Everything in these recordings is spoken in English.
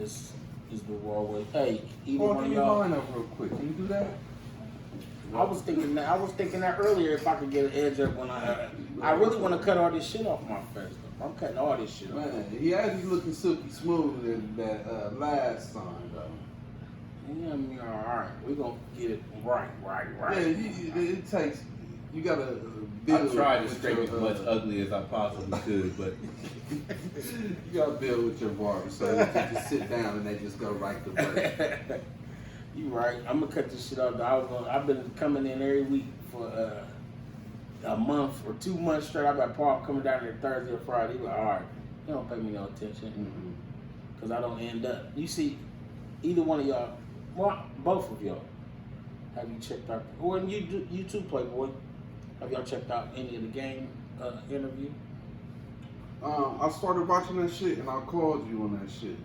this is the raw way. Hey, either Well, one give of me y'all. mine up real quick. Can you do that? I was thinking that earlier if I could get an edge up when I really want to cut all this shit off my face. Though. I'm cutting all this shit off. Man, he had you looking silky smooth in that last song, though. Yeah, I mean, all right. We're going to get it right. Yeah, it takes, you gotta I build. tried to with scrape your, as much ugly as I possibly could, but you gotta build with your barber so you can just sit down and they just go right to work. You right. I'm gonna cut this shit off. I've been coming in every week for a month or 2 months straight. I got Paul coming down there Thursday or Friday. He like, all right, he don't pay me no attention because I don't end up. You see, either one of y'all, well, both of y'all, have you checked out? Or you too, Playboy. Have y'all checked out any of the game interview? I started watching that shit and I called you on that shit.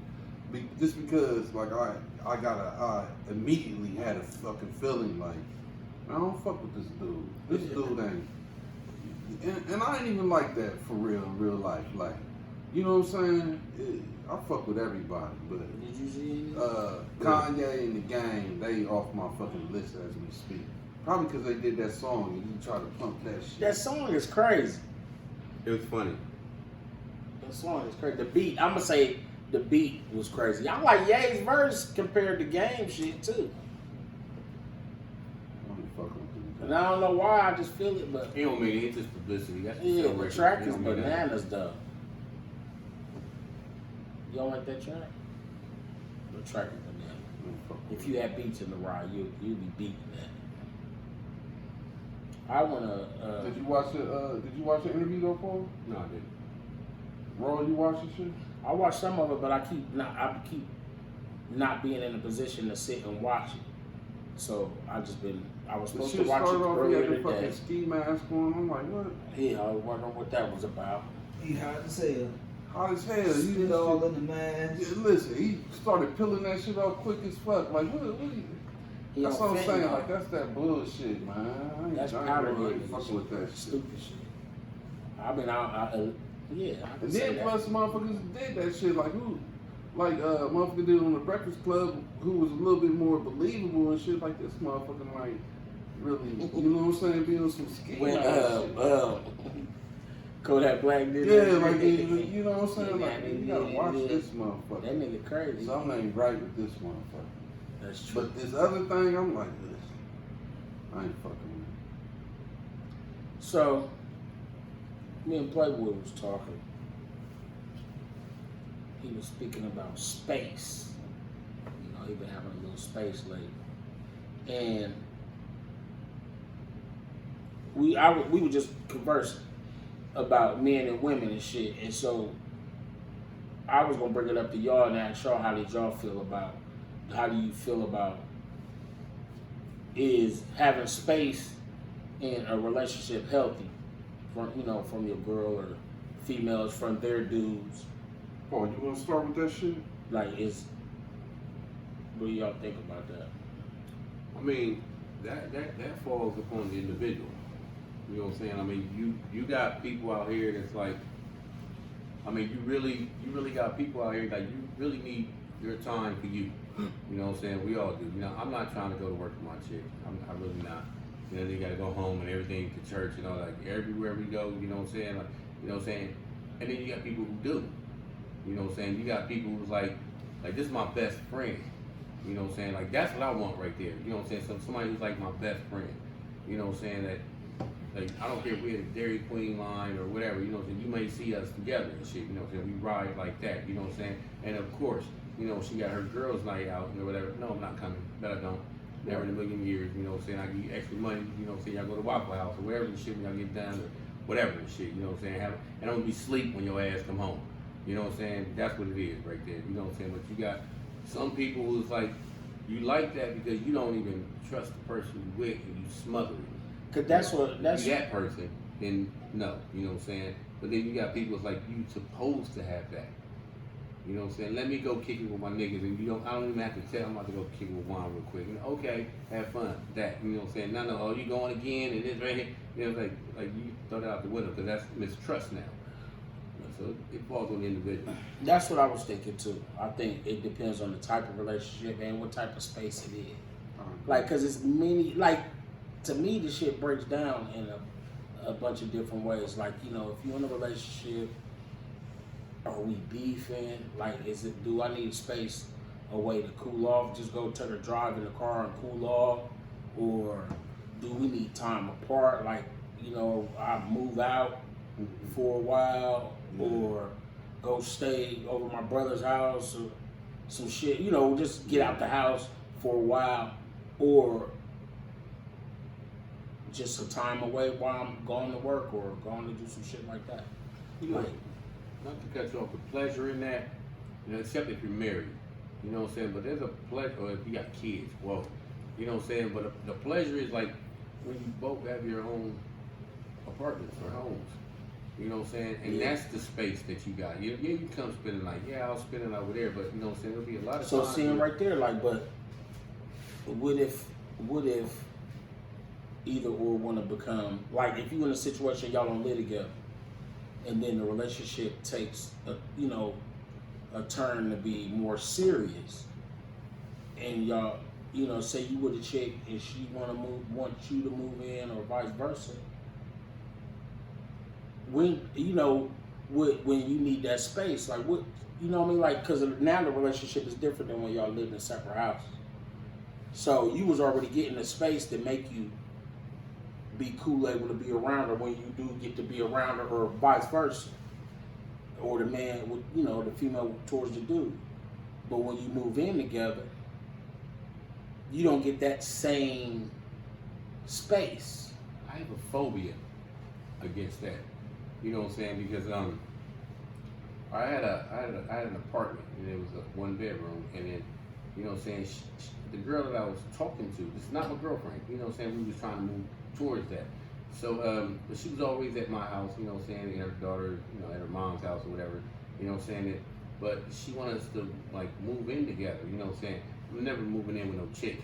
Just because, like, I immediately had a fucking feeling like, I don't fuck with this dude. This dude ain't. And I ain't even like that for real in real life. Like, you know what I'm saying? I fuck with everybody, but Did you see Kanye and the gang, they off my fucking list as we speak. Probably because they did that song and you try to pump that shit. That song is crazy. it was funny. That song is crazy. The beat, I'm gonna say the beat was crazy. I like Ye's verse compared to game shit too. And I don't know why, I just feel it, but It don't mean it's just publicity. That's yeah, the the track is It don't mean that. bananas though. You don't like that track? The track is bananas. If you had beats in the ride, you'd be beating that. I wanna. Did you watch the interview though, Paul? No, I didn't. Roll, you watch the shit? I watched some of it, but I keep not being in a position to sit and watch it. So I was supposed to watch it He earlier had the today. fucking ski mask on. I'm like, what? Yeah, I was wondering what that was about. He hot as hell. Hot as hell. Spit all in the mask. Yeah, listen, he started peeling that shit off quick as fuck. Like, what He that's on what I'm saying. fentanyl. Like, that's that bullshit, man. That's I ain't powder really head. fucking with that shit. Stupid shit. I mean, yeah. I can And say then that. plus motherfuckers did that shit like who? Like motherfucker did on the Breakfast Club who was a little bit more believable and shit like this motherfucker like really, you know what I'm saying, being on some ski When shit. Kodak Black did Yeah, that. like you know what I'm saying? Yeah, Like yeah, you gotta yeah, watch yeah. this motherfucker. That nigga crazy. Something ain't right with this motherfucker. That's true. But this other thing, I'm like, I ain't fucking with it. So, me and Playboy was talking. He was speaking about space. You know, he been having a little space lately. And we were just conversing about men and women and shit. And so I was gonna bring it up to y'all and ask y'all how do you feel about is having space in a relationship healthy from your girl or females from their dudes? Paul, you wanna start with that shit? Like, what do y'all think about that? I mean, that falls upon the individual. You know what I'm saying? I mean, you got people out here that's like, I mean, you really got people out here that you really need your time for you. You know what I'm saying? We all do. You know, I'm not trying to go to work with my chick. I'm really not. You know, they gotta go home and everything to church, you know, like everywhere we go, you know what I'm saying? Like, you know what I'm saying? And then you got people who do. You know what I'm saying? You got people who's like this is my best friend. You know what I'm saying? Like, that's what I want right there. You know what I'm saying? Somebody who's like my best friend. You know what I'm saying? That, like, I don't care if we're in the Dairy Queen line or whatever, you know what I'm saying? You may see us together and shit, you know what I'm saying? We ride like that, you know what I'm saying? And of course, you know, she got her girls' night out or whatever. No, I'm not coming. Bet I don't. Never in a million years, you know what I'm saying? I give you extra money, you know what I'm saying? Y'all go to Waffle House or wherever the shit when y'all get done or whatever the shit, you know what I'm saying? And I'm gonna be sleep when your ass come home. You know what I'm saying? That's what it is right there. You know what I'm saying? But you got some people who's like, you like that because you don't even trust the person you with and you smother it. Cause that's that person, then no, you know what I'm saying? But then you got people that's like, you supposed to have that. You know what I'm saying? Let me go kick it with my niggas and I don't even have to tell them I'm about to go kick it with Juan real quick. And okay, have fun. That, you know what I'm saying? No, oh, you going again and this right here. You know, like you throw that out the window because that's mistrust now. So it falls on the individual. That's what I was thinking too. I think it depends on the type of relationship and what type of space it is. Like, cause it's many. Like, to me, the shit breaks down in a bunch of different ways. Like, you know, if you're in a relationship, are we beefing? Like, do I need space, a way to cool off? Just go take a drive in the car and cool off, or do we need time apart? Like, you know, I move out for a while, or go stay over my brother's house, or some shit. You know, just get out the house for a while, or just some time away while I'm going to work or going to do some shit like that. You know, Like, not to cut you off, the pleasure in that, you know, except if you're married, you know what I'm saying? But there's a pleasure, or if you got kids, whoa, you know what I'm saying? But the pleasure is like when you both have your own apartments or homes, you know what I'm saying? And that's the space that you got. Yeah, you come spend the night. Yeah, I'll spend it over there, but you know what I'm saying? There'll be a lot of so times seeing where- right there, like, but what if either or want to become, like, if you in a situation y'all don't live together, and then the relationship takes a turn to be more serious, and y'all, you know, say you with a chick and she want you to move in, or vice versa. When when you need that space, like, what, you know what I mean, like, because now the relationship is different than when y'all lived in separate houses. So you was already getting the space to make you be cool, able to be around her when you do get to be around her, or vice versa, or the man with, you know, the female towards the dude. But when you move in together, you don't get that same space. I have a phobia against that. You know what I'm saying? Because I had an apartment, and it was a 1-bedroom, and then, you know what I'm saying, the girl that I was talking to, this is not my girlfriend, you know what I'm saying, we was trying to move towards that. So, but she was always at my house, you know what I'm saying, and her daughter, you know, at her mom's house or whatever, you know what I'm saying, but she wanted us to, like, move in together, you know what I'm saying. We're never moving in with no chick,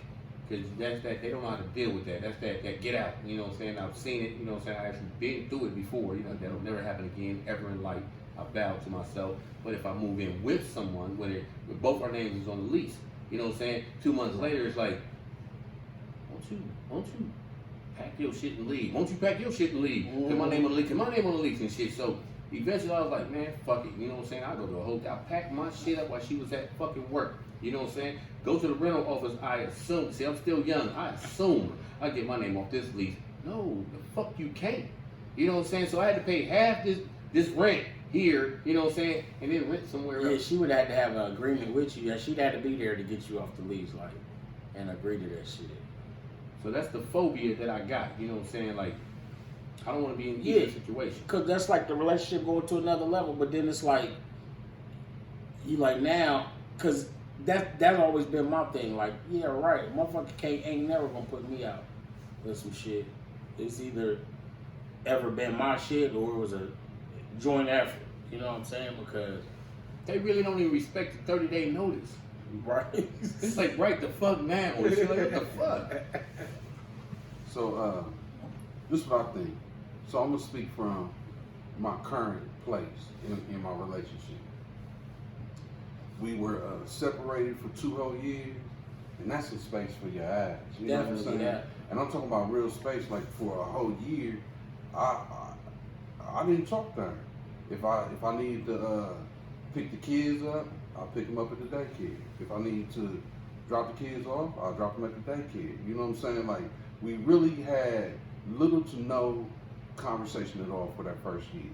because that's that, they don't know how to deal with that. That's that get out, you know what I'm saying. I've seen it, you know what I'm saying. I actually been through it before, you know, that'll never happen again, ever in life. I vowed to myself. But if I move in with someone, with both our names is on the lease, you know what I'm saying, 2 months later, it's like, won't you pack your shit and leave? Won't you pack your shit and leave? Put my name on the lease, my name on the lease and shit. So eventually I was like, man, fuck it, you know what I'm saying. I go to a hotel, I pack my shit up while she was at fucking work. You know what I'm saying? Go to the rental office, I assume, see, I'm still young, I assume I get my name off this lease. No, the fuck you can't. You know what I'm saying? So I had to pay half this rent here, you know what I'm saying, and then rent somewhere else. Yeah, she would have to have an agreement with you. Yeah, she'd have to be there to get you off the lease, like, and agree to that shit. So that's the phobia that I got, you know what I'm saying? Like, I don't want to be in either situation. Because that's like the relationship going to another level, but then it's like, you like now, because that's always been my thing. Like, yeah, right, motherfucker ain't never gonna put me out with some shit. It's either ever been my shit or it was a joint effort. You know what I'm saying? Because they really don't even respect the 30-day notice. Right. It's like, right the fuck now. Or shit, like, what the fuck? So, this is what I think. So I'm gonna speak from my current place in my relationship. We were separated for 2 whole years, and that's some space for your ass. You know what I'm saying? Yeah. And I'm talking about real space. Like, for a whole year, I didn't talk to her. If I need to pick the kids up, I'll pick them up at the daycare. If I need to drop the kids off, I'll drop them at the daycare. You know what I'm saying? Like, we really had little to no conversation at all for that first year.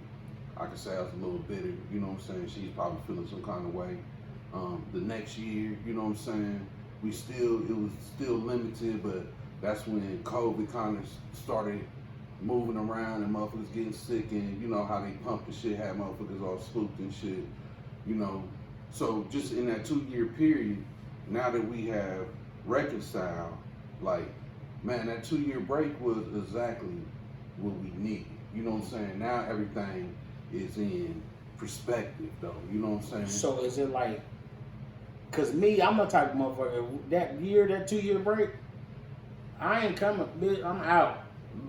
I could say I was a little bitter, you know what I'm saying? She's probably feeling some kind of way. The next year, you know what I'm saying? It was still limited, but that's when COVID kind of started moving around and motherfuckers getting sick, and you know how they pump the shit, had motherfuckers all spooked and shit, you know. So just in that 2-year period, now that we have reconciled, like, man, that 2-year break was exactly what we needed. You know what I'm saying? Now everything is in perspective, though. You know what I'm saying? So is it like, cause me, I'm the type of motherfucker, that 2-year break, I ain't coming, bitch, I'm out.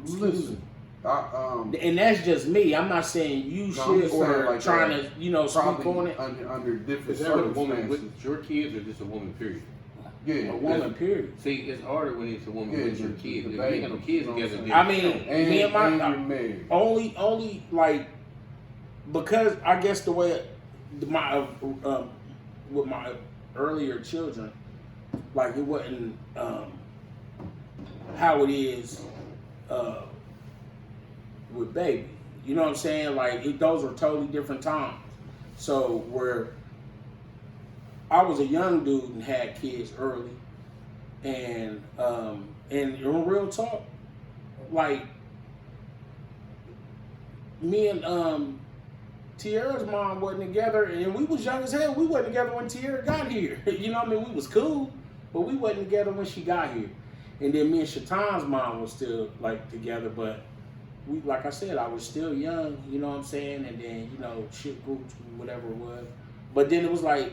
Listen, And that's just me. I'm not saying you I'm should just or saying, like, trying to, speak probably on it. under different Is that a woman circumstances. with your kids or just a woman, period? Yeah, A woman, period. See, it's harder when it's a woman Yeah, with your the kids. If you baby, ain't got no kids you know what together, I'm then I mean, and, me and and my you're married. only like because I guess the way my with my earlier children, like it wasn't how it is with baby. You know what I'm saying? Like those are totally different times. So where I was a young dude and had kids early, and in real talk, like me and Tierra's mom wasn't together, and we was young as hell. We wasn't together when Tierra got here. You know what I mean? We was cool, but we wasn't together when she got here. And then me and Shatan's mom was still like together, but we, like I said, I was still young. You know what I'm saying? And then shit grew to whatever it was. But then it was like,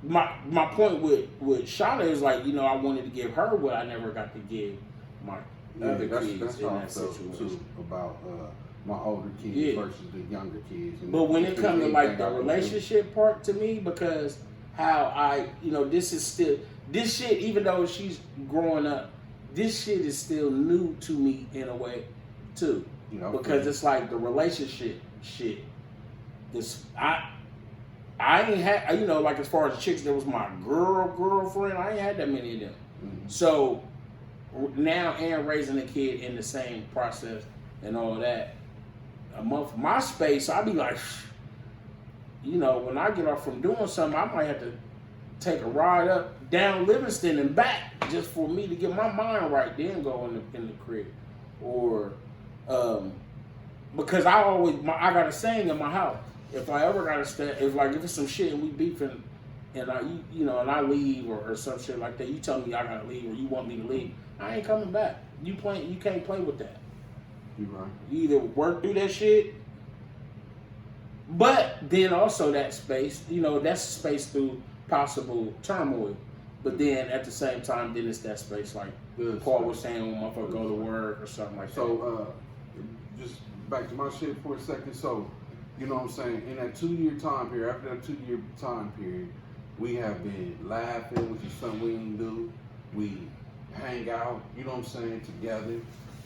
my point with Shauna is like, I wanted to give her what I never got to give my other kids That's in how I that felt situation. too about my older kids Yeah. versus the younger kids. And But when it comes to like the everything I relationship part to me, because how I, this is still, this shit, even though she's growing up, this shit is still new to me in a way too. Because it's like the relationship shit. I ain't had, like as far as chicks, there was my girlfriend. I ain't had that many of them. Mm-hmm. So now and raising a kid in the same process and all that, a month my space, I'd be like, when I get off from doing something, I might have to take a ride up down Livingston and back just for me to get my mind right, then go in the crib. Or because I got a saying in my house. If I ever gotta stay, if it's some shit and we beefing, and and I leave or some shit like that, you tell me I gotta leave or you want me to leave, I ain't coming back. You can't play with that. You right. You either work through that shit, but then also that space, that's space through possible turmoil. But then at the same time, then it's that space like Good Paul space. was saying when motherfucker go to work or something like that. So, just back to my shit for a second. So, you know what I'm saying? In that 2-year time period, after that 2-year time period, we have been laughing, which is something we didn't do. We hang out, you know what I'm saying, together.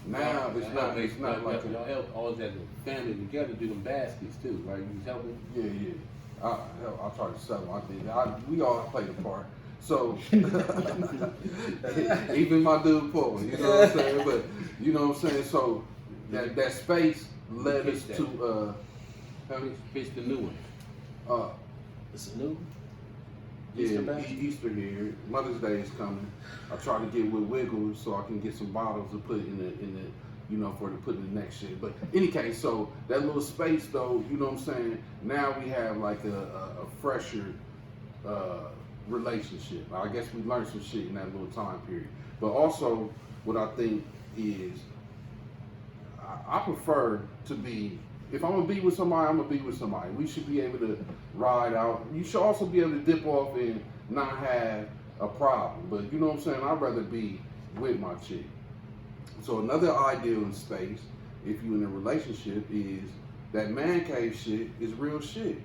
Now it's not like y'all help all as a family together do them baskets too, right? You was helping. Yeah. I tried to sell them. I did. We all played a part. So even my dude Paul, you know what I'm saying? But you know what I'm saying? So that space led us to Pitch the new one. It's a new Yeah, Easter here. Mother's Day is coming. I try to get with Wiggles so I can get some bottles to put in the for to put in the next shit. But any case, so that little space though, you know what I'm saying? Now we have like a fresher relationship. I guess we learned some shit in that little time period. But also, what I think is, I prefer to be. If I'm gonna be with somebody, I'm gonna be with somebody. We should be able to ride out. You should also be able to dip off and not have a problem. But you know what I'm saying? I'd rather be with my chick. So another ideal in space, if you're in a relationship, is that man cave shit is real shit.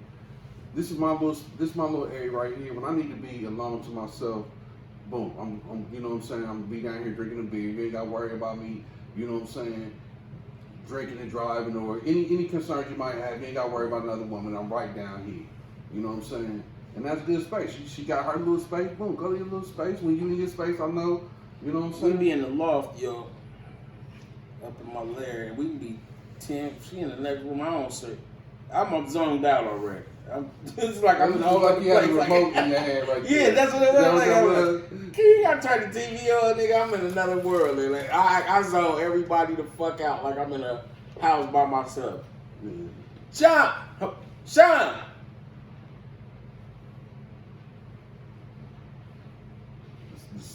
This is my little area right here. When I need to be alone to myself, boom. I'm you know what I'm saying? I'm gonna be down here drinking a beer. You ain't gotta worry about me. You know what I'm saying? Drinking and driving or any concerns you might have, you ain't got to worry about another woman. I'm right down here. You know what I'm saying? And that's good space. She got her little space. Boom, go to your little space. When you in your space, I know. You know what I'm We saying? be in the loft, yo, up in my lair, and we can be 10. She in the next room. I don't say. I'm zoned out already. It's like I'm in a whole like other you had a place. remote in your hand right there. Yeah, that's what it was. That Like, you gotta turn the TV on, nigga. I'm in another world. And like, I zone everybody the fuck out like I'm in a house by myself. Yeah. Sean!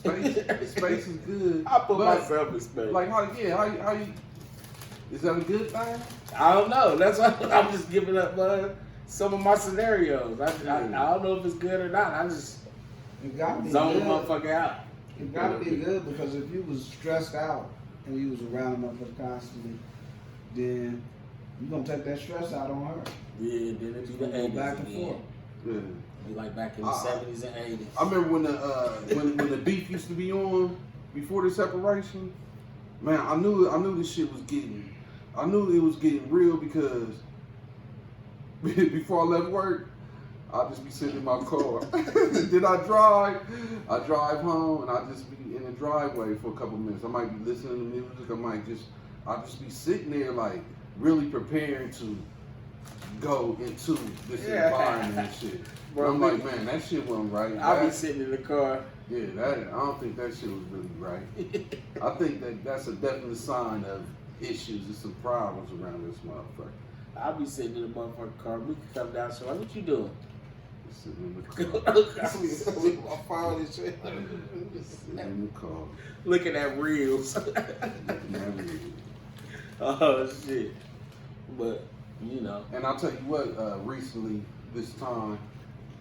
The space is good. I put but, myself in space. Like, how you, is that a good thing? I don't know. That's why I'm just giving up some of my scenarios. I don't know if it's good or not. I just It gotta be zone the good. motherfucker out. It gotta be good because if you was stressed out and you was around them for constantly, then you gonna take that stress out on her. Yeah, then it be the Go 80s back and again. forth. Yeah. Be like back in the 70s and 80s. I remember when the beef used to be on before the separation. Man, I knew this shit was getting. I knew it was getting real because before I left work, I'd just be sitting in my car. Then I drive home, and I just be in the driveway for a couple minutes. I might be listening to music. I'll just be sitting there like really preparing to go into this environment and shit. Bro, I'm like, man, that shit wasn't right. I'll be sitting in the car. Yeah, I don't think that shit was really right. I think that's a definite sign of issues and some problems around this motherfucker. I'll be sitting in the motherfucking car. We can come down. So, what you doing? Just sitting in the car. My phone and shit. Sitting in the car. Looking at reels. Looking at me. Oh shit! But you know, And I'll tell you what, recently, this time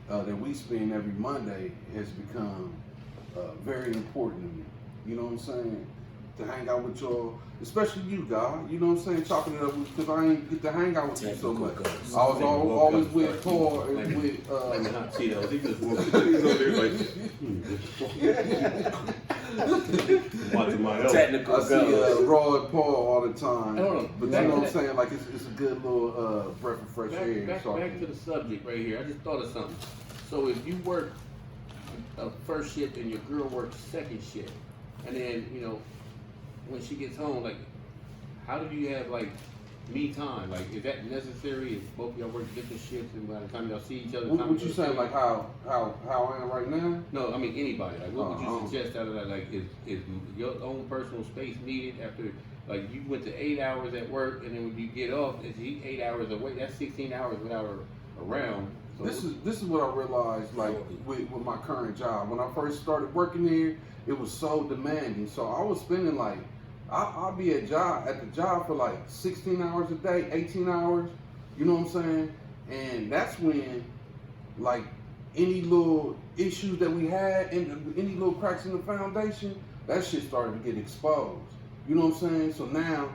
that we spend every Monday has become very important to me. You know what I'm saying? To hang out with y'all, especially you, God. You know what I'm saying? Chopping it up because I ain't get to hang out with you so much. I was always with Paul and with. Like hot Cheetos. He just woke up. He's over there like. Watching my elbow. technical I see goals. Raw and Paul all the time. Hold on. But you Back know to what I'm that. saying? Like it's a good little breath of fresh air. Back So I to can- the subject right here. I just thought of something. So if you work a first shift and your girl works second shift, and then when she gets home, like, how do you have like me time? Like, is that necessary? If both of y'all work different shifts, and by the time y'all see each other, What you saying? Like how I am right now? No, I mean anybody. Like, what would you Uh-huh. suggest out of that? Like, is your own personal space needed after? Like, you went to 8 hours at work, and then when you get off, it's 8 hours away. That's 16 hours without her around. So This is what I realized, like with my current job. When I first started working here, it was so demanding. So I was spending like I'll be at the job for like 16 hours a day, 18 hours. You know what I'm saying? And that's when like any little issues that we had and any little cracks in the foundation, that shit started to get exposed. You know what I'm saying? So now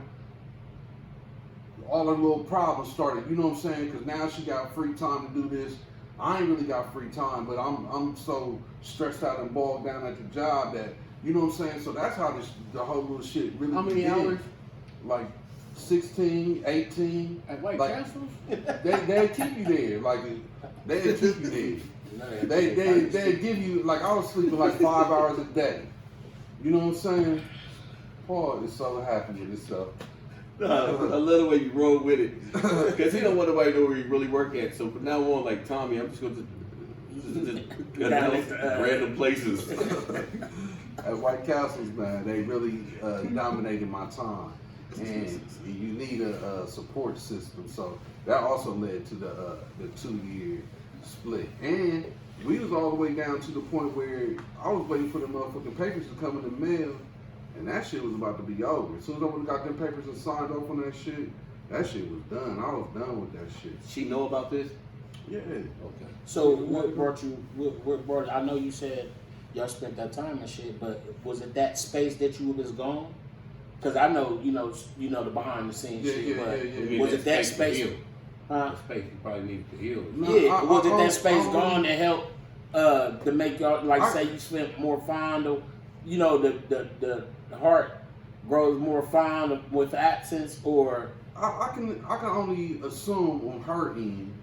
all the little problems started, you know what I'm saying? Because now she got free time to do this. I ain't really got free time, but I'm so stressed out and bogged down at the job that, you know what I'm saying? So that's how the whole little shit really how many began. hours Like 16, 18. at White like, Castles? They'll keep you there. Like, they'll keep you there. They'll give you, like, I was sleeping like 5 hours a day. You know what I'm saying? Paul is so happy with himself. I love the way you roll with it, because he don't want nobody to know where you really work at. So from now on, like Tommy, I'm just going to announce random places. At White Castles, man, they really dominated my time, and you need a support system. So that also led to the 2-year split, and we was all the way down to the point where I was waiting for the motherfucking papers to come in the mail. And that shit was about to be over. As soon as I would've got them papers and signed off on that shit was done. I was done with that shit. She know about this? Yeah. Okay. So what brought you? What brought? I know you said y'all spent that time and shit, but was it that space that you was gone? Because I know you know the behind the scenes shit, but You mean was it that to space? heal? Huh? The space you probably needed to heal. No, Yeah, was it that space I- gone to help to make y'all say you spent more fond of, the heart grows more fond with absence, or I can only assume on her end,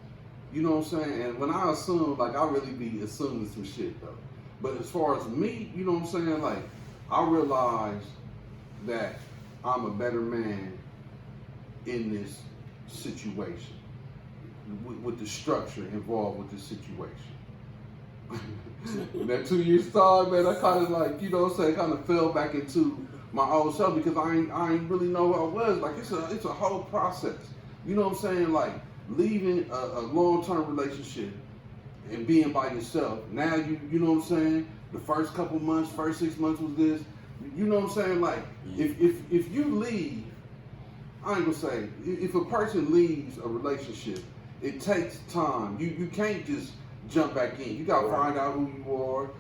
you know what I'm saying? And when I assume, like, I really be assuming some shit though. But as far as me, you know what I'm saying? Like, I realize that I'm a better man in this situation with the structure involved with this situation. In that 2 years time, man, I kind of like, you know what I'm saying, kind of fell back into my old self because I ain't really know who I was. Like, it's a whole process. You know what I'm saying? Like, leaving a long-term relationship and being by yourself. Now you know what I'm saying? The first couple months, first 6 months was this. You know what I'm saying? Like, if you leave, I ain't gonna say, if a person leaves a relationship, it takes time. You can't just jump back in. You gotta find out who you are.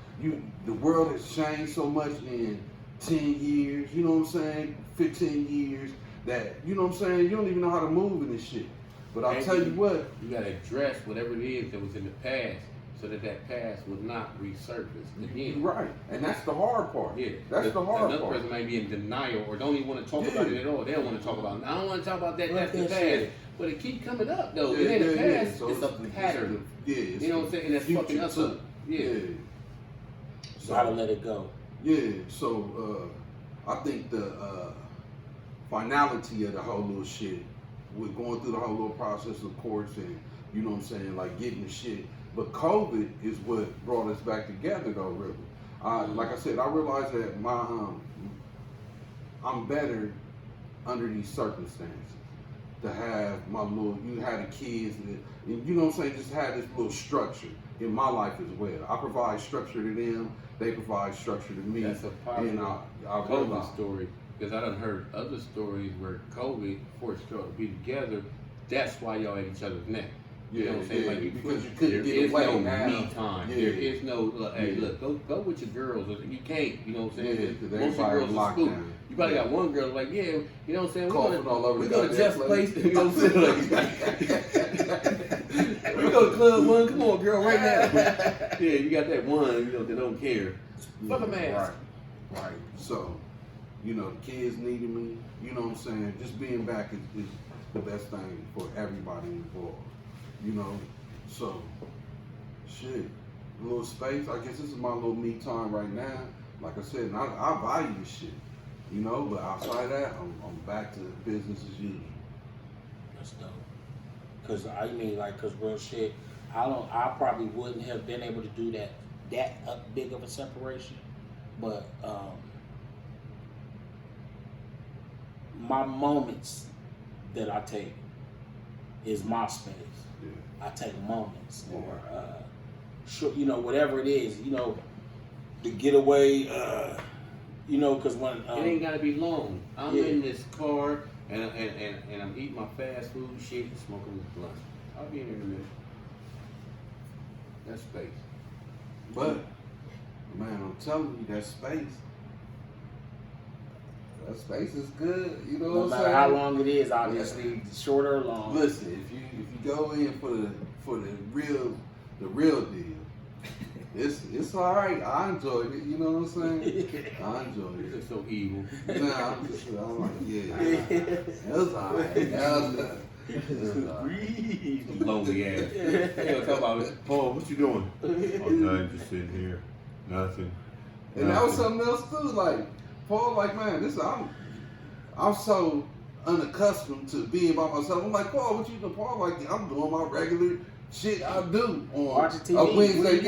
The world has changed so much, and 10 years, you know what I'm saying, 15 years, that, you know what I'm saying, you don't even know how to move in this shit. But I'll tell you what. You gotta address whatever it is that was in the past so that past would not resurface again. Right, and that's the hard part. Yeah, that's the hard another part. person might be in denial or don't even want to talk about it at all. They don't want to talk about it. I don't want to talk about that. That's the past. Shit. But it keep coming up though. It ain't the past. So it's a pattern. You know what I'm saying? And that's fucking us up. Yeah. So gotta let it go. Yeah. So I think the finality of the whole little shit, with going through the whole little process of courts and, you know what I'm saying, like getting the shit. But COVID is what brought us back together though, really. Like I said, I realized that I'm better under these circumstances. To have my little, you had the kids, and you know what I'm saying, just have this little structure in my life as well. I provide structure to them, they provide structure to me. That's a positive COVID story, because I done heard other stories where COVID forced y'all to be together. That's why y'all at each other's neck. You know what I'm saying? Like because you couldn't get away. There is no now. me time. There is no, hey, look, go with your girls. You can't, you know what I'm saying? Most of the girls are spooked. You probably got one girl like, yeah, you know what I'm saying? We go to Jeff's place. You know what I'm saying? We go to Club One. Come on, girl, right now. Yeah, you got that one, you know, that don't care. Fuck a mask. Right. So, you know, the kids needed me. You know what I'm saying? Just being back is the best thing for everybody involved. You know, so shit, a little space. I guess this is my little me time right now. Like I said, and I value this shit. You know, but outside that, I'm back to business as usual. That's dope. Cause I mean, like, cause real shit, I probably wouldn't have been able to do that big of a separation, but my moments that I take is my space. Yeah. I take moments, or sure, you know, whatever it is, you know, the getaway, you know, because when it ain't gotta be long. I'm in this car and I'm eating my fast food shit and smoking this blunt. I'll be in here in a minute. That's space. But man, I'm telling you, that space is good. You know no what I'm matter saying? how long it is, obviously, shorter or long. Listen, if you go in for the real deal, it's all right. I enjoyed it. You know what I'm saying? I enjoyed it. You're so evil. Nah, I'm like, yeah. It was all right. Lonely ass. Hey, talk about it. Paul, what you doing? Oh, nothing, just sitting here. Nothing. And that was something else too. Like Paul, like, man, I'm so unaccustomed to being by myself. I'm like, Paul, what you doing? Paul, like, I'm doing my regular shit I do on a Wednesday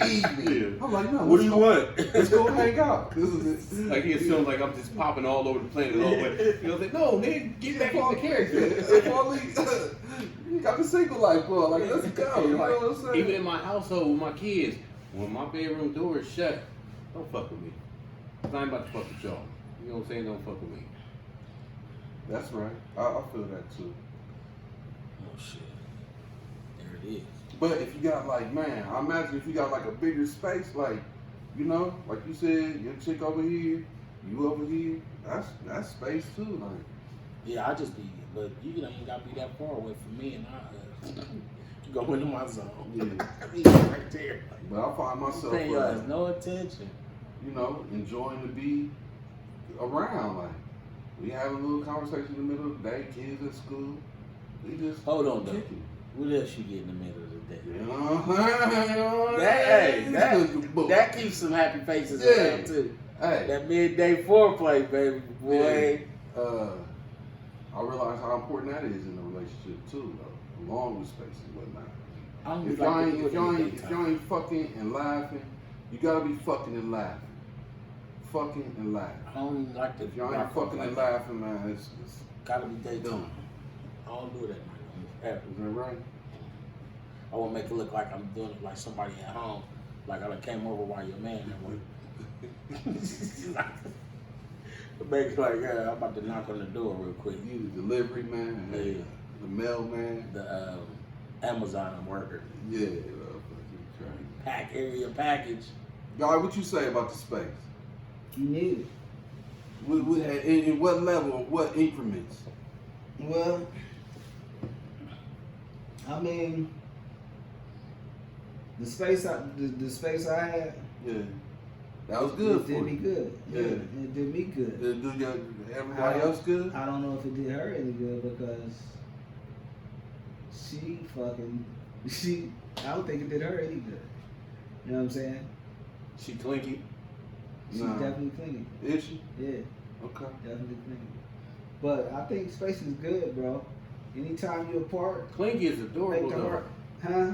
evening. I'm like, no, what do you want? Let's go hang out. Like he assumes like I'm just popping all over the planet all the way. You know, like, no, nigga, get back in the character. Paul, you got the single life, Paul. Like, let's go. You know what I'm saying? Even in my household with my kids, when my bedroom door is shut, don't fuck with me. I ain't about to fuck with y'all. You know what I'm saying? Don't fuck with me. That's right. I feel that too. Oh shit. There it is. But if you got like, man, I imagine if you got like a bigger space, like, you know, like you said, your chick over here, you over here, that's space too, like. Yeah, I just be, but you know, you gotta be that far away from me, and I go into my zone. Yeah. I be right there. But I find myself, Paying y'all no attention. You know, enjoying to be around. Like, we have a little conversation in the middle of the day, kids at school. We just hold on though. kicking. What else you get in the middle of the day? That keeps some happy faces around too. Hey. That midday foreplay, baby boy. Yeah. I realize how important that is in a relationship too, though, along with space and whatnot. If y'all ain't fucking and laughing, you gotta be fucking and laughing. Fucking and laughing. I don't even like to. If y'all ain't fucking and laughing, man, it's gotta be daytime. I don't do it at night. Is that right? I won't make it look like I'm doing it like somebody at home, like I done came over while your man at work. Make it like, I'm about to knock on the door real quick. You the delivery man, yeah. The mailman, the Amazon worker. Yeah, Area package. Y'all, what you say about the space? You need it. In what level, what increments? Well, I mean, the space I had, Yeah, that was good it for did me you. good. Yeah. It did me good. Do everybody else good? I don't know if it did her any good because I don't think it did her any good. You know what I'm saying? She clinky. She's Nah. definitely clingy. Is she? Yeah, Okay. definitely clingy. But I think space is good, bro. Anytime you're apart, Clinky is make adorable the though. heart, huh?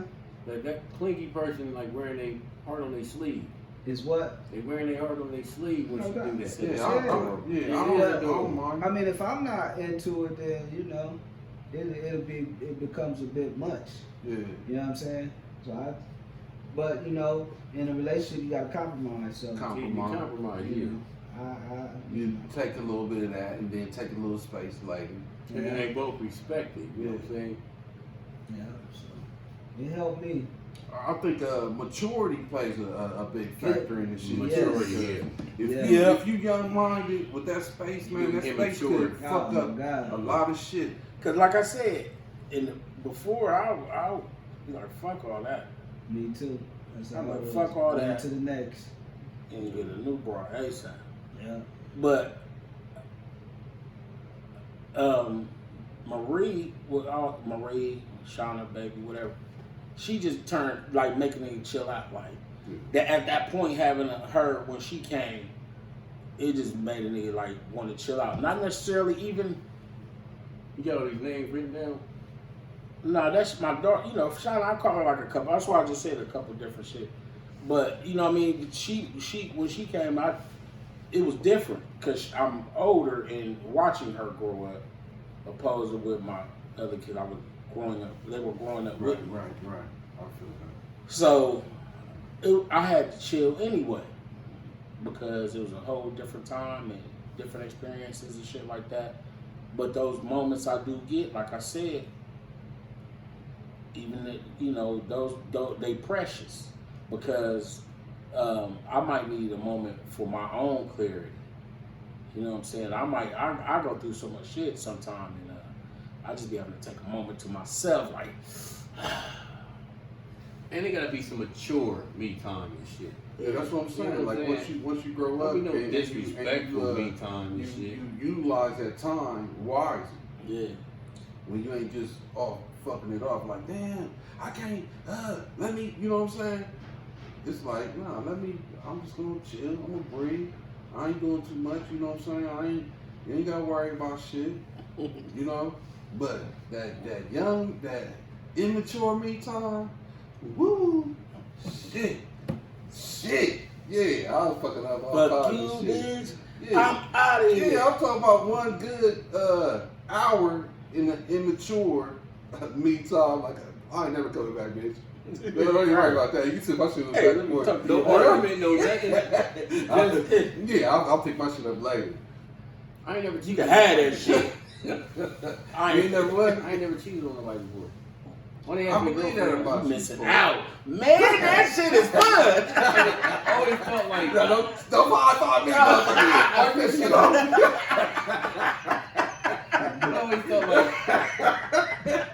That clinky person like wearing their heart on their sleeve. Is what? They wearing their heart on their sleeve when she Okay. do that. Yeah, Yeah, I don't mind. I mean, if I'm not into it, then you know, it becomes a bit much. Yeah. You know what I'm saying? But you know, in a relationship, you gotta compromise. So Compromise, you yeah. know, You take a little bit of that and then take a little space later. And they both respect it, you know what I'm saying? yeah. So it helped me. I think maturity plays a big factor in this shit. Maturity, If you young minded with that space, man, that space could Immature. fuck Oh, up my God. a lot of shit. Cause like I said, before I like fuck all that Me too. That's how I'm I like, was. fuck all On that. to the next. and get a new bra ASAP. Yeah. But Marie, Marie, Shauna, baby, whatever, she just turned like making me chill out. Like that at that point, having her when she came, it just made a nigga like want to chill out. Not necessarily even. You got all these names written down? No, that's my daughter. You know, Shauna, I call her like a couple. That's why I just said a couple different shit. But you know, what I mean, she when she came out, it was different because I'm older and watching her grow up, opposed to with my other kid. I was growing up. They were growing up with me. Right. I feel that. So I had to chill anyway because it was a whole different time and different experiences and shit like that. But those moments I do get, like I said, even you know those they precious because I might need a moment for my own clarity. You know what I'm saying? I go through so much shit sometimes and I just be able to take a moment to myself, like. And they gotta be some mature me time and shit. Yeah, that's what I'm saying. You know what I'm Like saying? once you grow Don't up, be no and disrespectful me time and you shit. utilize that time wisely. Yeah. When you ain't just fucking it off like, damn, I can't, let me, you know what I'm saying? It's like, nah, I'm just gonna chill, I'm gonna breathe. I ain't doing too much, you know what I'm saying? You ain't gotta worry about shit, you know? But that immature me time, woo, shit, yeah, I was fucking up all Fuck kinds you, of shit. bitch. Yeah. I'm out of here. Yeah, I'm talking about one good hour in the immature me time. Like, I ain't never coming back, bitch. No, you're right about that. You took my shit up Hey, back let me more. talk to No you. argument, no nothing. Yeah, I'll take my shit up later. I ain't never You cheated. can have that shit. I ain't never what? I ain't never cheated on nobody before. When they I asked me believe that about you. Missing out. Man, that shit is fun. I always felt like Don't high-five me, motherfucker. Wipe that shit off. I always felt like,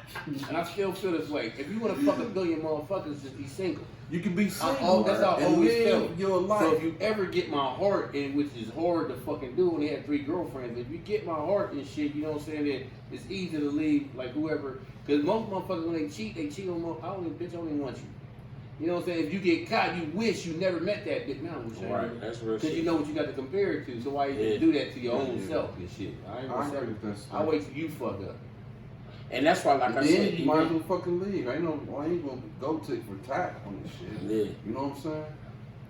and I still feel this way. If you want to fuck a billion motherfuckers, just be single. You can be single That's how I and always live felt. your life. So if you ever get my heart, and which is hard to fucking do when they had 3 girlfriends, if you get my heart and shit, you know what I'm saying, that it's easy to leave, like whoever, because most motherfuckers when they cheat on I don't even want you. You know what I'm saying? If you get caught, you wish you never met that bitch. Now, Right, that's real because shit. you know what you got to compare it to. So why you Yeah. do that to your own Yeah. self and shit? I ain't I gonna agree say. with that stuff. I wait till you fuck up. And that's why, like And I then said, you might as well fucking leave. I ain't gonna go tick for tat on this shit. Yeah. You know what I'm saying?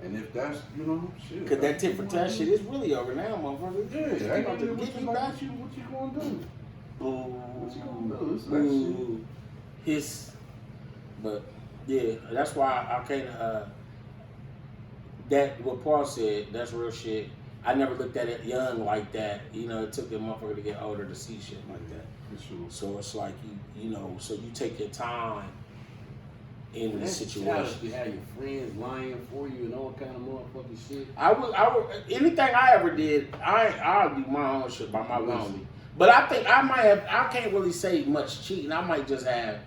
And if that's, you know, shit. Cause that tit for tat shit is really over now, motherfucker. Yeah, ain't about to no get you back. what you gonna do? Boo. What you gonna do? It's that shit. Boo. Hiss. But yeah, that's why I can't. That what Paul said. That's real shit. I never looked at it young like that. You know, it took the motherfucker to get older to see shit like that. For sure. So it's like you know. So you take your time in the You situation. have your friends lying for you and all kind of motherfucking shit. I would, anything I ever did, I'll do my own shit by my lonely. But I think I can't really say much cheating. I might just have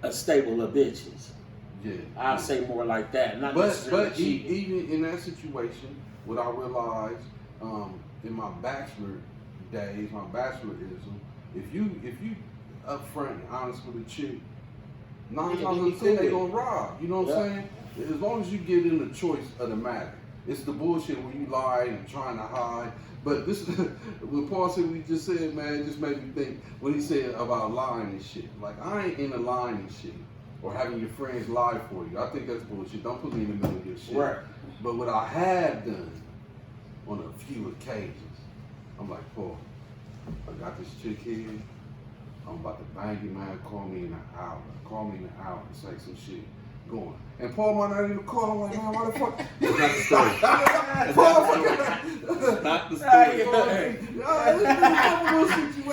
a stable of bitches. Yeah. I'll say more like that. Not But necessarily cheating. even in that situation, what I realized in my bachelor days, my bachelorism, if you upfront and honest with a chick, 9 times out of 10 they gonna rob. You know what I'm saying? As long as you get in the choice of the matter. It's the bullshit when you lie and trying to hide. But this, when Paul said what he just said, man, it just made me think when he said about lying and shit. Like, I ain't into lying and shit. Or having your friends lie for you. I think that's bullshit. Don't put me in the middle of your shit. Right. But what I have done on a few occasions, I'm like, Paul, I got this chick here. I'm about to bang you, man. Call me in an hour. Call me in an hour and say some shit. Going. And Paul might not even call. I'm like, man, why the fuck? That's not the story. Paul, Not the story.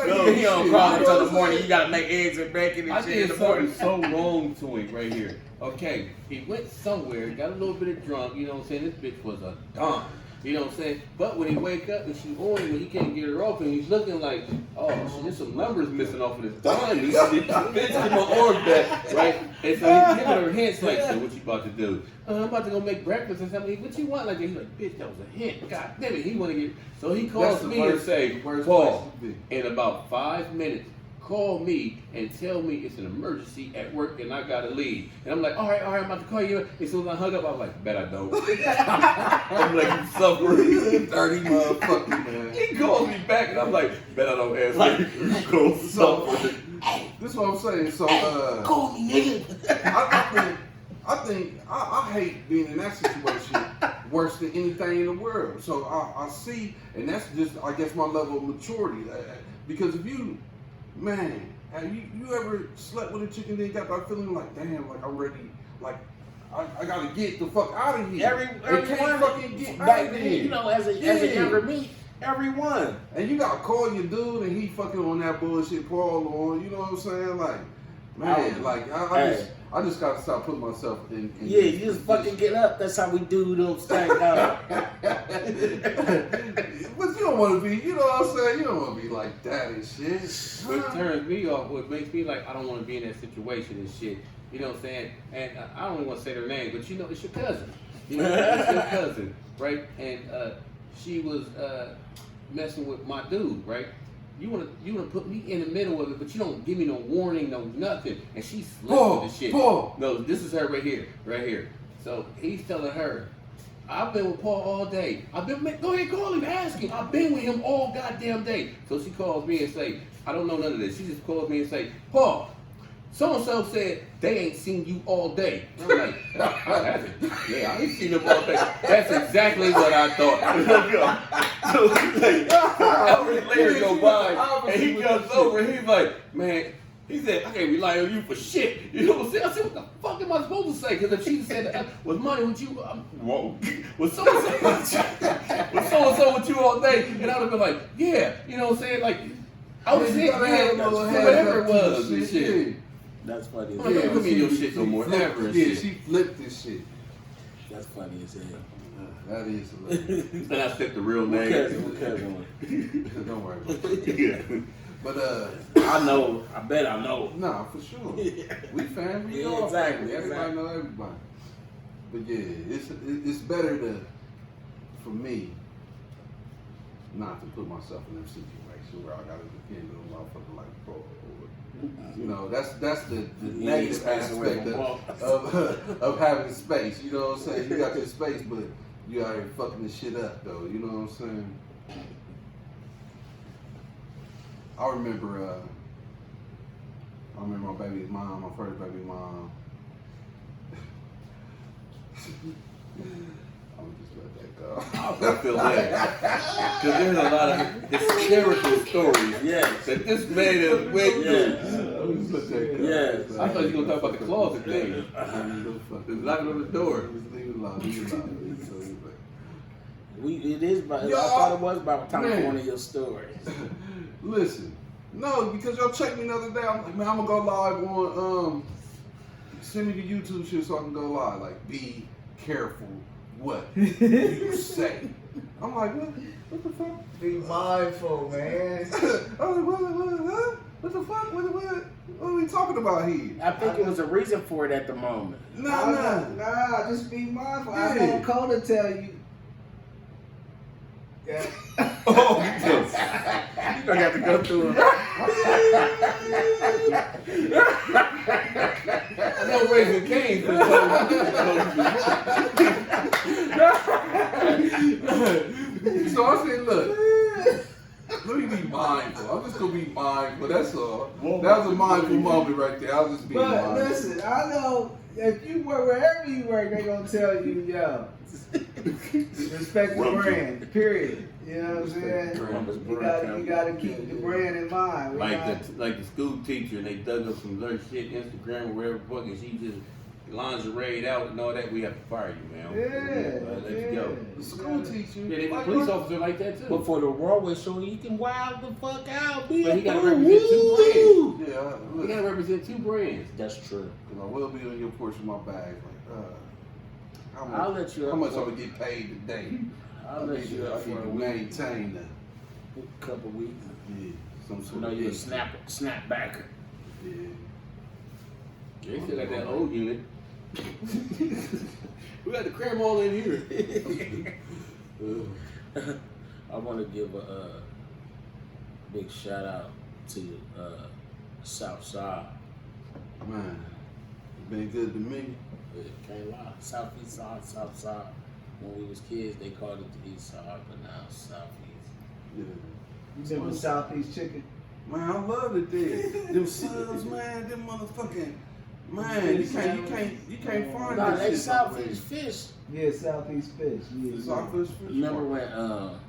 No, he don't call until the morning. You gotta make eggs and bacon I and shit in did the morning. something so wrong to him right here. Okay, he went somewhere, got a little bit of drunk, you know what I'm saying? This bitch was a dumb. You know what I'm saying? But when he wake up and she on him and he can't get her open, he's looking like, oh, shit, there's some numbers missing off of this dime. He bitch get my arm back, right? And so he's giving her hints like, so what you about to do? I'm about to go make breakfast or something. What you want? Like that? He's like, bitch, that was a hint. God damn it, he want to get. So he calls me and say, Paul, in about 5 minutes, call me and tell me it's an emergency at work and I gotta leave. And I'm like, all right, I'm about to call you. And so when I hung up, I was like, bet I don't. I'm like, you suffering. Dirty motherfucker, man. He calls me back and I'm like, bet I don't answer. You go suffer. This is what I'm saying. So, Call me, nigga. I hate being in that situation worse than anything in the world. So I see, and that's just, I guess, my level of maturity. Because if you, man, have you ever slept with a chick and then got that feeling like, damn, like I'm ready, like I gotta get the fuck out of here. Everyone fucking get back out of then, here. you know, as a younger me, everyone. And you gotta call your dude and he fucking on that bullshit Paul on, you know what I'm saying? Like, man, like I just gotta stop putting myself in Yeah, you just fucking get up. That's how we do those things. But you don't want to be, you know what I'm saying? You don't want to be like that and shit. What turns me off, what makes me like, I don't want to be in that situation and shit. You know what I'm saying? And I don't even want to say their name, but you know, it's your cousin. You know, it's your cousin, right? And she was messing with my dude, right? You wanna put me in the middle of it, but you don't give me no warning, no nothing. And she slipped with the shit. Paul. No, this is her right here. So he's telling her, I've been with Paul all day. Go ahead, call him, ask him. I've been with him all goddamn day. So she calls me and say, I don't know none of this. She just calls me and say, Paul, so-and-so said they ain't seen you all day. And I'm like, yeah, I ain't seen them all day. That's exactly what I thought. So like, hours later go by, and he comes over and he's like, man, he said, I can't rely on you for shit. You know what I'm saying? I said, what the fuck am I supposed to say? Because if she said, was money with you, whoa. Was so-and-so with you all day? And I would have been like, yeah. You know what I'm saying? Like, I was saying, whatever it was and shit. That's funny. I'm not gonna put me in your shit no more. Ever and shit. She flipped this shit. That's funny as hell. That is hilarious. And I said the real name. Don't worry about it. But I know. I bet I know. nah, for sure. We family. Yeah, all exactly, family. Everybody know everybody. But yeah, it's better for me not to put myself in a situation where I gotta depend on a motherfucker like Paul. You know, that's the negative aspect of having space. You know what I'm saying? You got your space, but you out here fucking this shit up, though. You know what I'm saying? I remember my baby's mom, my first baby mom. I'm just let that go. I feel that. Because there's a lot of hysterical stories that this man has went through. I'm just let that go. Yes. I thought you were going to talk about the closet thing. Just knocking on the door. Just leave it alone. Leave it alone. It is about. Yo, I thought it was about telling man. one of your stories. Listen, no, because y'all checked me the other day. I'm like, man, I'm gonna go live on Send me the YouTube shit so I can go live. Like, be careful what you say. I'm like, what the fuck? Be mindful, man. I'm like, what the fuck? What are we talking about here? I think it was a reason for it at the moment. Nah. Just be mindful. Yeah. I know Coda tell you. Yeah. Oh, You're gonna have to go through it. I know Raising Cane's been told. So I said, look, let me be mindful. I'm just gonna be mindful. That's all. That was a mindful moment right there. I'll just be But mindful. listen, I know if you work wherever you work, they gonna tell you, yo, respect the brand. Period. You know what I'm saying? You gotta keep the brand in mind. Like the school teacher, and they dug up some little shit, Instagram or wherever fuck, and she just lingerie'd out and all that. We have to fire you, man. Let you go. The school teacher. Yeah, they a police officer like that too. But for the Broadway show, you can wild the fuck out, bitch. But he gotta represent two brands. Yeah, You gotta represent two brands. That's true. I will be on your portion of my bag. Like, I'll let you. How much I'm gonna get paid today? I'll let you up I for need a to week, maintain that. couple weeks. Yeah, some You sort know of you're a income. snap backer. Yeah. They still got that old unit. We got to cram all in here. I want to give a big shout out to Southside. Man, it's been good to me. Can't lie. Southeast side, Southside. When we was kids, they called it the East Side, but now it's Southeast. Yeah. You been with Southeast Chicken? Man, I love it there. Them subs, man, them motherfucking man, you can't find Nah, that they shit. Southeast fish. Yeah, Southeast Fish. Yeah, Southeast fish. Remember when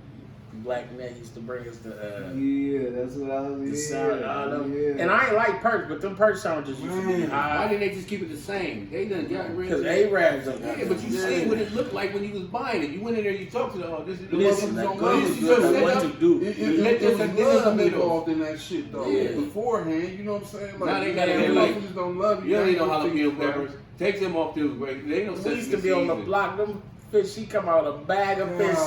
Black Net used to bring us the yeah, that's what I was. the Yeah, sound, all them. yeah. And I ain't like perks, but them perk sandwiches used to be Man. Why high. didn't they just keep it the same? They done got rid Because of that. Arabs don't Yeah, but you see what it looked like when you was buying it. You went in there, you talked to them. Oh, this is the Listen, motherfuckers that don't goes love is you. good. So What set to up- do? It was love involved in that shit though. Yeah. Beforehand, you know what I'm saying? Like, Now they gotta yeah, be like- motherfuckers don't love you. You don't They need no don't think jalapeno it's peppers. Take them off too. They don't We used to be on the block. Them fish, she come out a bag of fish God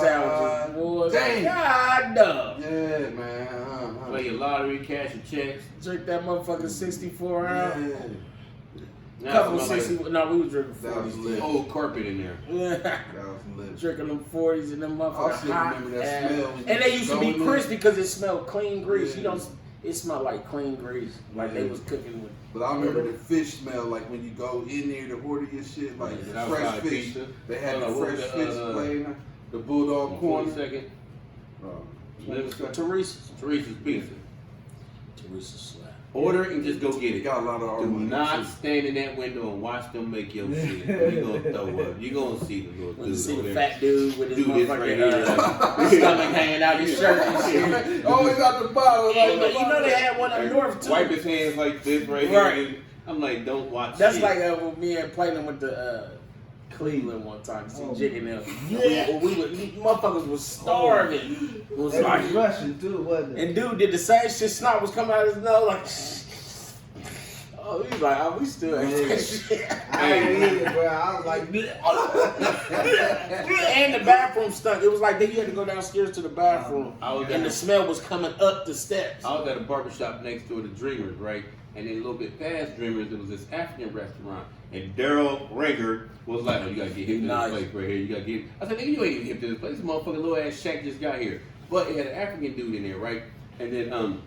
sandwiches, boy. damn. God damn. Yeah, man. Play your lottery, cash your checks. Drink that motherfucking 64 ounce. Yeah. Now Couple it's like 60. No, we was drinking That was 40s. lit. old carpet in there. That was lit. Drinking them 40s and them I motherfuckers still hot. remember that ass. smell when And you they used to be go in there. crispy because it smelled clean grease. You Yeah. don't. It smelled like clean grease, like they Yeah. was cooking with. But I remember the fish smell, like when you go in there to order your shit, like Yeah, fresh outside fish. pizza. They had Hold the on, what fresh was fish the, laying the bulldog 40 corner. second. Livingston. Teresa's. Teresa's Pizza. Teresa's slap. Order and just go get They it. got a lot of our Do money. not stand in that window and watch them make your shit. You gonna throw up. You gonna see the little When you dude see over the there. fat dude with his Do this right motherfucking here. stomach hanging out his shirt and shit. Always out the bottom. And, but you know they had one up north too. Wipe his hands like this right, Right. here. I'm like, don't watch That's shit. like when me and playing with the Cleveland one time. See Oh. Jig and them. Yeah. We motherfuckers was starving. It was They like, was rushing too, wasn't it? and dude did the same shit. Snot was coming out of his nose like. Oh, he was like, oh, we still ain't Yeah. that shit. I ain't eat it, bro. I was like, And the bathroom stunk. It was like then you had to go downstairs to the bathroom, I was and the smell was coming up the steps. I was at a barbershop next door to Dreamers, right? And then a little bit past Dreamers, there was this African restaurant. And Daryl Ranger was like, oh, you gotta get hip to Nice. this place right here. You gotta get. I said, nigga, you ain't even hip to this place. This motherfucking little ass shack just got here. But it had an African dude in there, right? And then,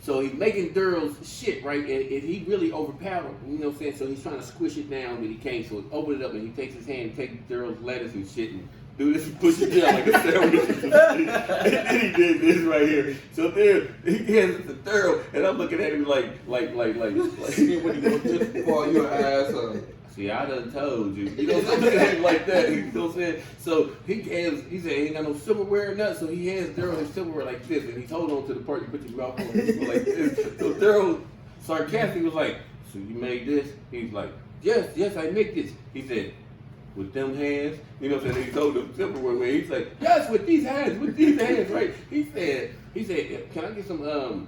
so he's making Daryl's shit, right? And he really overpowered, you know what I'm saying? So he's trying to squish it down, but he can't. So he opened it up and he takes his hand and takes Daryl's lettuce and shit and do this and push it down like a sandwich. And then he did this right here. So there, he hands it to Daryl, and I'm looking at him like what he gonna do? Call your ass up. See, I done told you. You know, so I'm looking at him like that. You know what I'm saying? So he said he ain't got no silverware or nothing. So he hands Daryl his silverware like this, and he's holding on to the part you put your mouth on like this. So Daryl sarcastically was like, "So you made this?" He's like, "Yes, I make this." He said, "With them hands?" You know what I'm saying? He told him silverware where he's like, "Yes, with these hands, right?" He said, "Can I get some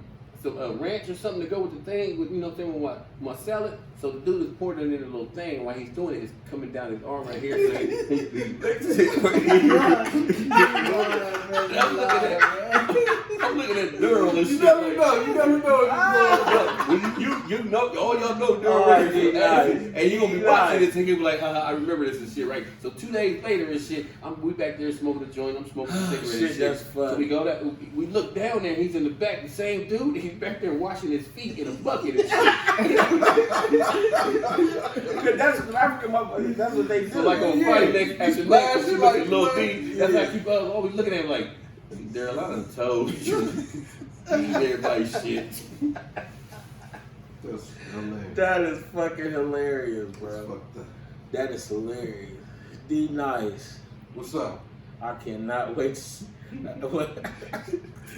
some ranch or something to go with the thing, with, you know what I'm saying, with my salad. So the dude is pouring it in a little thing. While he's doing it, it's coming down his arm right here. So I'm looking at Daryl and shit. You never know. You never know. You know, all y'all know Daryl, and you gonna be watching this and you be like, haha, I remember this and shit, right? So 2 days later and shit, we back there smoking a joint. I'm smoking a cigarette. Shit, and shit. that's fun. So we look down there and he's in the back, the same dude. He's back there washing his feet in a bucket and shit. That's what African motherfuckers. That's what they do. So like on Friday next after next, you look at Lil D. That's how people always looking at him like, there are a lot of toes. Everybody's shit. That's hilarious. That is fucking hilarious, That's bro. fucked up. That is hilarious. D nice. What's up? I cannot wait to see.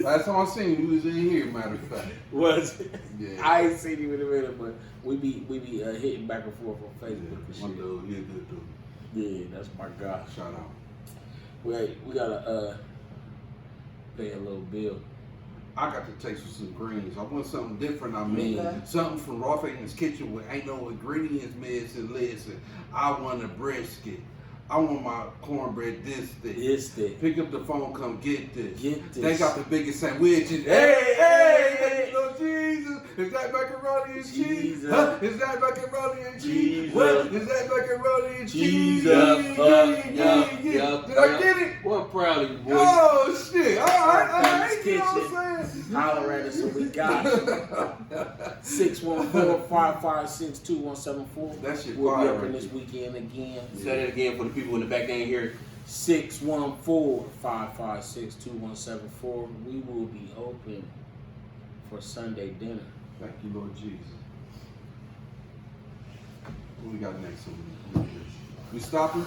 Last time I seen you was in here, matter of fact. Was it? Yeah. I ain't seen you in a minute, but we be hitting back and forth on Facebook and One shit. dude, he a good dude. Yeah, that's my guy. Shout out. We gotta pay a little bill. I got to taste with some greens. I want something different. I mean, Okay. something from Raw Fitness Kitchen with ain't no ingredients missing. Listen, I want a brisket. I want my cornbread this thick. This thing. Pick up the phone, come get this. Get this. They got the biggest sandwich. Hey, hey. Lord Jesus. Is that macaroni and cheese? Jesus. Huh? Is that macaroni and cheese? Jesus. What? Is that macaroni and cheese? Jesus. Did I get it? Well, I'm proud of you, boy. Oh, shit. All right. You know Kitchen. what I'm saying? Holler at us so we got it. 614-556-2174. That shit We'll be fire open right this there. weekend again. Say that again for the people in the back. They ain't hear. 614-556-2174. We will be open for Sunday dinner. Thank you, Lord Jesus. What we got next? We stopping?